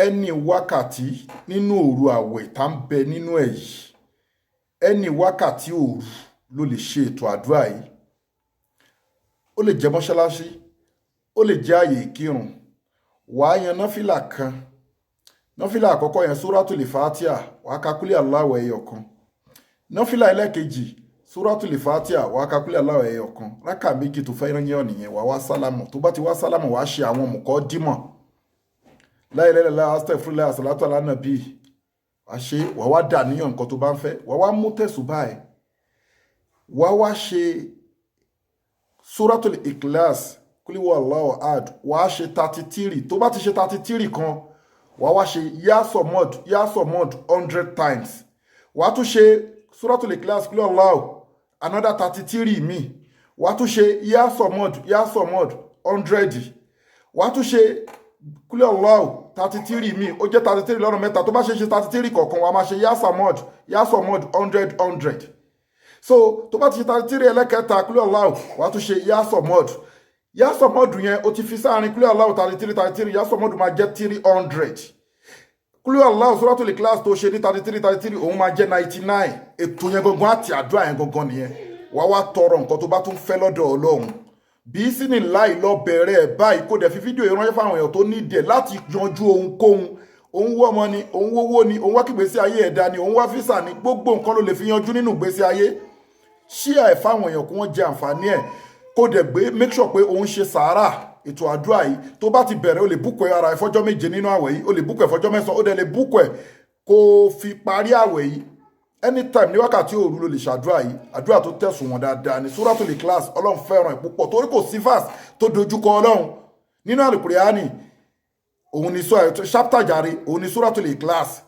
ẹni wákàtí nínú òru àwẹ̀ tá ń bẹ nínú ẹ̀ yìí ẹni wákàtí òru ló lè ṣe ètò àdúrà yìí. Ó lè jẹ́ mọ́ṣáláṣí, ó lè jẹ́ àyè ìkírun. Wàá yan náfìlà kan. Náfìlà àkọ́kọ́ yẹn Suratul Fatiha, wàá ka kúlẹ̀ Allahu ẹyọ kan. Náfìlà ẹlẹ́kejì Suratul Fatiha, wàá ka kúlẹ̀ Allahu ẹyọ kan. Rákà méjì tó fẹ́ yán nìyẹn, wàá wá sálámù. Tó bá ti wá sálámù, wàá ṣe àwọn mùkọ́dímọ̀. La ilaha illallah, astaghfirullah, salatu ala nabi. Wàá ṣe, wàá wá dà níyàn nǹkan tó bá ń fẹ́. Wàá wá mú tẹ̀sùbá ẹ̀. Wàá wá ṣe Suratul Ikhlas, Qul huwallahu ahad, wàá ṣe 33. Tó bá ti ṣe 33 kan, wàá wá ṣe Ya Samad 100 times. Wàá tún ṣe Suratul Ikhlas, Qul huwallahu, another 33 mi. Wàá tún ṣe Ya Samad 100. Wàá tún ṣe Qul huwallahu 33 mi. Ó jẹ́ 33 lọ́nà mẹ́ta. Tó bá ṣe 33 kọ̀ọ̀kan, wàá máa ṣe Ya Samad 100. So tó bá ti ṣe 33 ẹlẹ́kẹta Qul huwallahu, wàá tún ṣe Ya Samad. Ya Samad yẹn o ti fi sáàrin Qul huwallahu 33 Ya Samad máa jẹ́ 300. Qul huwallahu Suratul Ikhlas tó ṣe ní 33 òun máa jẹ́ 99. Ètò yẹn gangan àti àdúrà yẹn gangan nìyẹn. Wàá wá tọrọ nǹkan tó bá tún fẹ́ lọ́dọ̀ Ọlọ́run. Bí sínú láì lọ bẹ̀rẹ̀ báyìí kó dẹ̀ fi fídíò ìránṣẹ́ fáwọn èèyàn tó ní díẹ̀ láti yanjú ohunkóhun. Òun wọ́ ọmọ ni, òun wówó ni, òun wá kí ìgbésí ayé ẹ̀dá ni, òun wá físà ni, gbogbo nǹkan ló lè fi yanjú nínú ìgbésí ayé. Ṣíà ẹ̀ fáwọn èèyàn kí wọ́n jẹ àǹfààní ẹ̀. Kó dẹ̀ gbé make sure pé òun ṣe sàárà ètò àdúrà yìí. Tó bá ti bẹ̀rẹ̀ o lè búkọ̀ ẹ̀ ara ẹ̀ fọ́jọ́ méje nínú àwẹ̀ yìí, o lè búkọ̀ ẹ̀ fọ́jọ́ mẹ́sàn-án, ó dẹ̀ lè búkọ̀ ẹ̀ kó fi parí àwẹ̀ yìí. Anytime ní wákàtí òru ló lè ṣàdúrà yìí. Àdúrà tó tẹ̀sùn wọn dáadáa ní Suratul Ikhlas. Ọlọ́run fẹ́ràn ẹ̀ púpọ̀ torí kò sí verse tó dojúkọ Ọlọ́run nínú Al-Qur'ani. Òun ni chapter jàre, òun ni Suratul Ikhlas.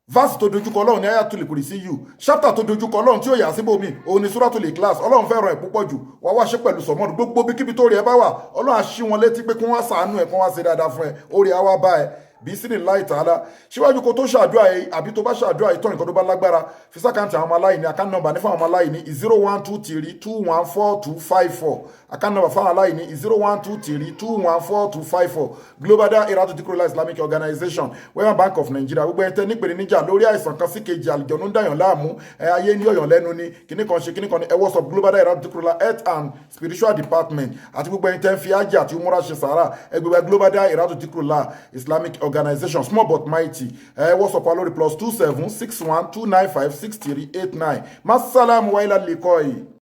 Verse tó dojúkọ Ọlọ́run ní Ayatul Kursiyu. Chapter tó dojúkọ Ọlọ́run tí ó yà síbòmí, òun ni Suratul Ikhlas. Ọlọ́run fẹ́ràn ẹ̀ púpọ̀ jù. Wàá wá ṣe pẹ̀lú sọ̀mọ́dù gbogbo bíkíbi tó rí ẹ bá wà. Ọlọ́run á ṣí wọn létí pé kí wọ́n ṣàánú ẹ̀, kí wọ́n ṣe dáadáa fún ẹ. Orí àwa bá ẹ bí sínú láì tààlà. Síwájú kó tó ṣàdúrà yìí àbí tó bá ṣàdúrà yìí tán nǹkan tó bá lágbára, fi sákàǹtì àwọn ọmọ aláìní. Account number ní fáwọn ọmọ aláìní 0123214254. Account number fáwọn aláìní 0123214254. Global Dahiratu Dhikrlahi Islamic Organization, Wema Bank of Nigeria. Gbogbo ẹ̀ tẹ́ nípele níjà lórí àìsàn kan sí kejì, àlùjọ̀nnú ń dàyàn láàmú, ayé ní ọ̀yàn lẹ́nu ni, kíní kan ṣe kíní kan ní ẹ WhatsApp Global Dahiratu Dhikrlahi Health and Spiritual Department. Àti gbogbo ẹ̀ tẹ́ ń fi Hajj àti Umurah ṣe sàárà, ẹgbẹ̀gbẹ̀ Global Dahiratu Dhikrlahi Islamic Organization, small but mighty. WhatsApp wa lórí +2761295638 9. Masalamu wa ila liqai.